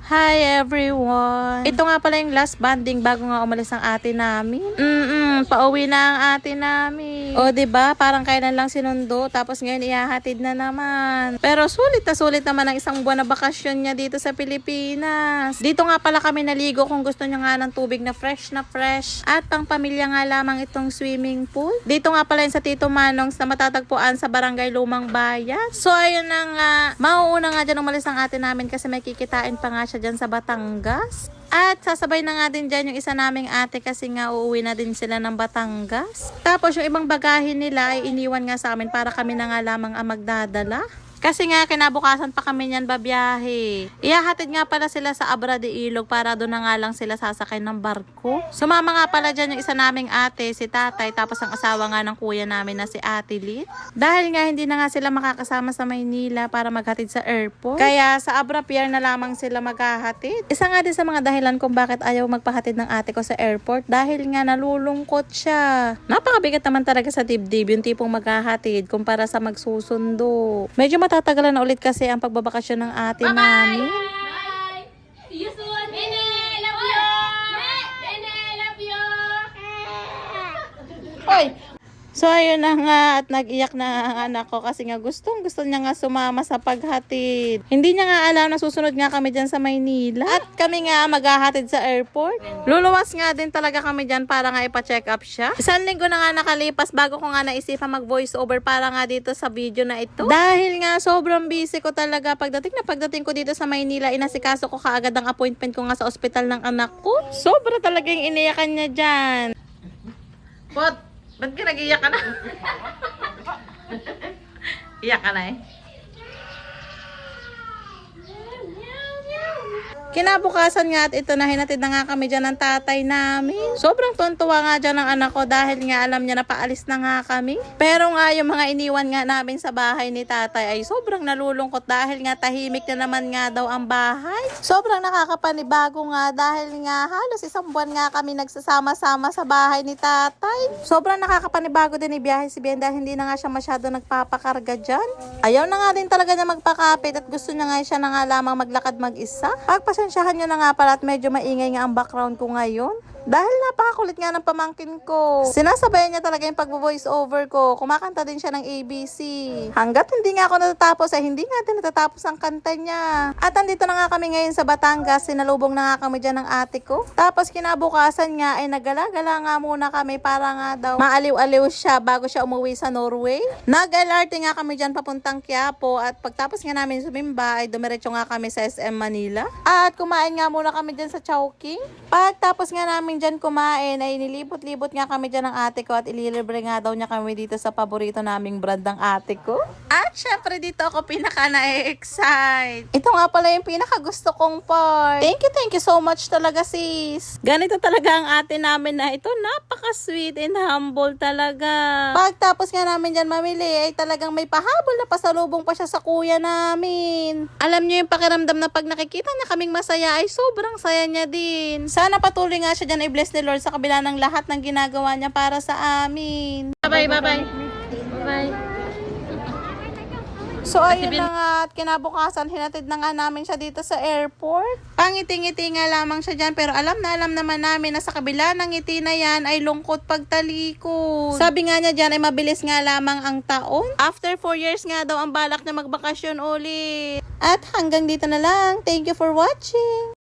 Hi everyone! Ito nga pala yung last banding bago nga umalis ang ate namin. Pauwi na ang ate namin. O diba, parang kailan lang sinundo, tapos ngayon ihahatid na naman. Pero sulit naman ang isang buwan na bakasyon niya dito sa Pilipinas. Dito nga pala kami naligo kung gusto niya nga ng tubig na fresh. At pang pamilya nga lamang itong swimming pool. Dito nga pala yun sa Tito Manongs na matatagpuan sa Barangay Lumang Bayan. So ayun na nga, mauuna nga dyan umalis ang ate namin kasi may kikitain pa nga siya dyan sa Batangas. At sasabay na nga din dyan yung isa naming ate kasi nga uuwi na din sila ng Batangas. Tapos yung ibang bagahe nila ay iniwan nga sa amin para kami na nga lamang ang magdadala. Kasi nga kinabukasan pa kami niyan babiyahe. Ihahatid nga pala sila sa Abra de Ilog para doon na nga lang sila sasakay ng barko. Sumama nga pala dyan yung isa naming ate, si tatay, tapos ang asawa nga ng kuya namin na si Ate Lit. Dahil nga hindi na nga sila makakasama sa Maynila para maghatid sa airport. Kaya sa Abra Pier na lamang sila maghahatid. Isa nga din sa mga dahilan kung bakit ayaw magpahatid ng ate ko sa airport dahil nga nalulungkot siya. Napakabigat naman talaga sa dibdib yung tipong maghahatid kumpara sa magsusundo. Medyo matatagalan na ulit kasi ang pagbabakasyon ng ate namin. Bye! See you soon! Nene, love you! Nene, love you! Hoy! So ayun na nga at nag-iyak na ang anak ko kasi nga gusto niya nga sumama sa paghatid. Hindi niya nga alam na susunod nga kami dyan sa Maynila. At kami nga maghahatid sa airport. Luluwas nga din talaga kami dyan para nga ipa-check up siya. Isang linggo na nga nakalipas bago ko nga naisipan mag-voice over para nga dito sa video na ito. Dahil nga sobrang busy ko talaga pagdating ko dito sa Maynila, inasikaso ko kaagad ang appointment ko nga sa ospital ng anak ko. Sobra talaga yung iniyakan niya dyan. What? Ba't ka nag-iyak ka na? Iyak ka na eh. Kinabukasan nga at ito na hinatid na nga kami dyan ng tatay namin. Sobrang tuntua nga dyan ng anak ko dahil nga alam niya na paalis na nga kami. Pero nga yung mga iniwan nga namin sa bahay ni tatay ay sobrang nalulungkot dahil nga tahimik na naman nga daw ang bahay. Sobrang nakakapanibago nga dahil nga halos isang buwan nga kami nagsasama-sama sa bahay ni tatay. Sobrang nakakapanibago din ibiyahe si Ben dahil hindi na nga siya masyado nagpapakarga dyan. Ayaw na nga din talaga niya magpakapit at gusto niya nga siya na nga lamang maglakad mag-isa. Pasensyahan nyo na nga pala at medyo maingay nga ang background ko ngayon. Dahil napakakulit nga ng pamangkin ko. Sinasabayan niya talaga yung pag-voice over ko. Kumakanta din siya ng ABC. Hanggat hindi nga ako natatapos ay hindi nga din natatapos ang kanta niya. At andito na nga kami ngayon sa Batangas. Sinalubong na nga kami dyan ng ate ko. Tapos kinabukasan nga ay nagala-gala nga muna kami para nga daw maaliw-aliw siya bago siya umuwi sa Norway. Nag-LRT nga kami dyan papuntang Quiapo. At pagtapos nga namin sumimba ay dumiretso nga kami sa SM Manila. At kumain nga muna kami dyan sa Chowking. Pagtapos nga namin dyan kumain ay nilibot-libot nga kami dyan ng ate ko at ililibre nga daw niya kami dito sa paborito naming brand ng ate ko. At syempre dito ako pinaka na-excite. Ito nga pala yung pinaka gusto kong part. Thank you so much talaga sis. Ganito talaga ang ate namin na ito. Napaka-sweet and humble talaga. Pagtapos nga namin dyan mamili ay talagang may pahabol na pasalubong pa siya sa kuya namin. Alam niyo yung pakiramdam na pag nakikita niya kaming masaya ay sobrang saya niya din. Sana patuloy nga siya dyan i-bless ni Lord sa kabila ng lahat ng ginagawa niya para sa amin. Bye-bye. So ayun na nga at kinabukasan hinatid na nga namin siya dito sa airport. Pangiti-ngiti nga lamang siya dyan pero alam naman namin na sa kabila ng ngiti na yan ay lungkot pagtalikod. Sabi nga niya dyan ay mabilis nga lamang ang taon. After 4 years nga daw ang balak niya magbakasyon ulit. At hanggang dito na lang. Thank you for watching.